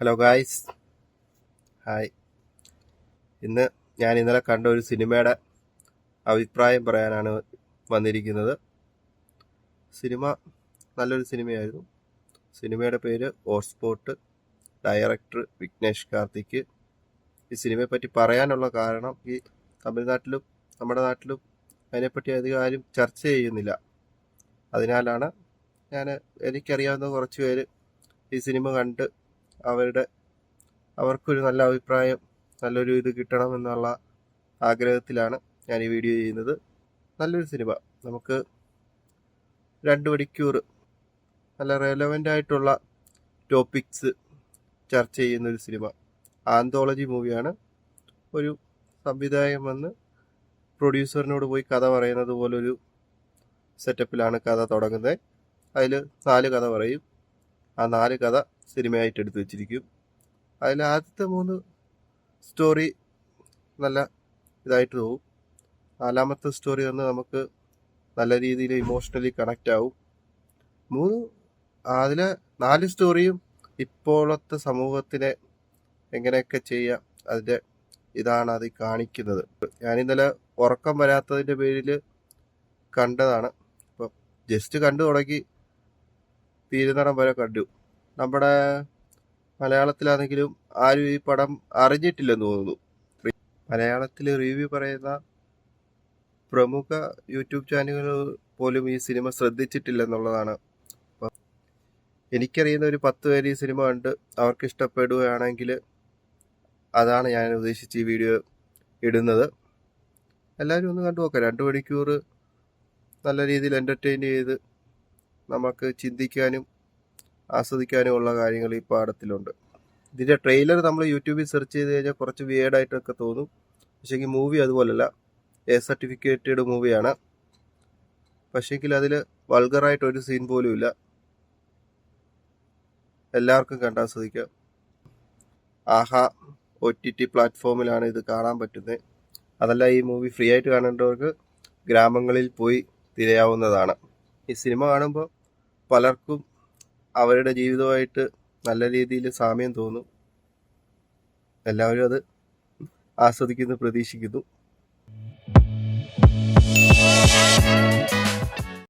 Hello guys, hi. ഞാൻ ഇന്നലെ കണ്ട ഒരു സിനിമയുടെ അഭിപ്രായം പറയാനാണ് വന്നിരിക്കുന്നത്. സിനിമ നല്ലൊരു സിനിമയായിരുന്നു. സിനിമയുടെ പേര് ഓസ്പോർട്ട്, ഡയറക്ടർ വിഘ്നേഷ് കാർത്തിക്. ഈ സിനിമയെ പറ്റി പറയാനുള്ള കാരണം, ഈ തമിഴ്നാട്ടിലും നമ്മുടെ നാട്ടിലും അതിനെപ്പറ്റി അധികം ആരും ചർച്ച ചെയ്യുന്നില്ല. അതിനാലാണ് എനിക്കറിയാവുന്ന കുറച്ച് പേര് ഈ സിനിമ കണ്ട് അവർക്കൊരു നല്ല അഭിപ്രായം, നല്ലൊരു ഇത് കിട്ടണം എന്നുള്ള ആഗ്രഹത്തിലാണ് ഞാൻ ഈ വീഡിയോ ചെയ്യുന്നത്. നല്ലൊരു സിനിമ, നമുക്ക് 2 മണിക്കൂർ നല്ല റെലവൻ്റ് ആയിട്ടുള്ള ടോപ്പിക്സ് ചർച്ച ചെയ്യുന്നൊരു സിനിമ. ആന്തോളജി മൂവിയാണ്. ഒരു സംവിധായകൻ വന്ന് പ്രൊഡ്യൂസറിനോട് പോയി കഥ പറയുന്നത് പോലൊരു സെറ്റപ്പിലാണ് കഥ തുടങ്ങുന്നത്. അതിൽ 4 കഥ പറയും. ആ 4 കഥ സിനിമയായിട്ട് എടുത്തു വെച്ചിരിക്കും. അതിൽ ആദ്യത്തെ 3 സ്റ്റോറി നല്ല ഇതായിട്ട് പോകും. 4ാമത്തെ സ്റ്റോറി വന്ന് നമുക്ക് നല്ല രീതിയിൽ ഇമോഷണലി കണക്റ്റ് ആവും. അതിലെ 4 സ്റ്റോറിയും ഇപ്പോഴത്തെ സമൂഹത്തിനെ എങ്ങനെയൊക്കെ ചെയ്യാം, അതിൻ്റെ ഇതാണ് അത് കാണിക്കുന്നത്. ഞാനിന്നലെ ഉറക്കം വരാത്തതിൻ്റെ പേരിൽ കണ്ടതാണ്. ഇപ്പം ജസ്റ്റ് കണ്ടു തുടങ്ങി, തീരുന്നിടം വരെ കണ്ടു. നമ്മുടെ മലയാളത്തിലാണെങ്കിലും ആരും ഈ പടം അറിഞ്ഞിട്ടില്ലെന്ന് തോന്നുന്നു. മലയാളത്തിൽ റിവ്യൂ പറയുന്ന പ്രമുഖ യൂട്യൂബ് ചാനലുകൾ പോലും ഈ സിനിമ ശ്രദ്ധിച്ചിട്ടില്ലെന്നുള്ളതാണ്. അപ്പം എനിക്കറിയുന്ന ഒരു 10 പേര് ഈ സിനിമ കണ്ട് അവർക്ക് ഇഷ്ടപ്പെടുകയാണെങ്കിൽ അതാണ് ഞാൻ ഉദ്ദേശിച്ച് ഈ വീഡിയോ ഇടുന്നത്. എല്ലാവരും ഒന്ന് കണ്ടു നോക്കാം. 2 മണിക്കൂർ നല്ല രീതിയിൽ എൻ്റർടൈൻ ചെയ്ത് നമുക്ക് ചിന്തിക്കാനും ആസ്വദിക്കാനും ഉള്ള കാര്യങ്ങൾ ഈ പാഠത്തിലുണ്ട്. ഇതിൻ്റെ ട്രെയിലർ നമ്മൾ യൂട്യൂബിൽ സെർച്ച് ചെയ്ത് കഴിഞ്ഞാൽ കുറച്ച് വിയേർഡായിട്ടൊക്കെ തോന്നും. പക്ഷേങ്കിൽ മൂവി അതുപോലല്ല, സർട്ടിഫിക്കറ്റഡ് മൂവിയാണ്. പക്ഷേങ്കിൽ അതിൽ വൾഗറായിട്ടൊരു സീൻ പോലും ഇല്ല. എല്ലാവർക്കും കണ്ടാസ്വദിക്കാം. ആഹാ OTT പ്ലാറ്റ്ഫോമിലാണ് ഇത് കാണാൻ പറ്റുന്നത്. അതല്ല, ഈ മൂവി ഫ്രീ ആയിട്ട് കാണേണ്ടവർക്ക് ഗ്രാമങ്ങളിൽ പോയി തിരയാവുന്നതാണ്. ഈ സിനിമ കാണുമ്പോൾ പലർക്കും അവരുടെ ജീവിതമായിട്ട് നല്ല രീതിയിൽ സാമ്യം തോന്നും. എല്ലാവരും അത് ആസ്വദിക്കുന്നു, പ്രതീക്ഷിക്കുന്നു.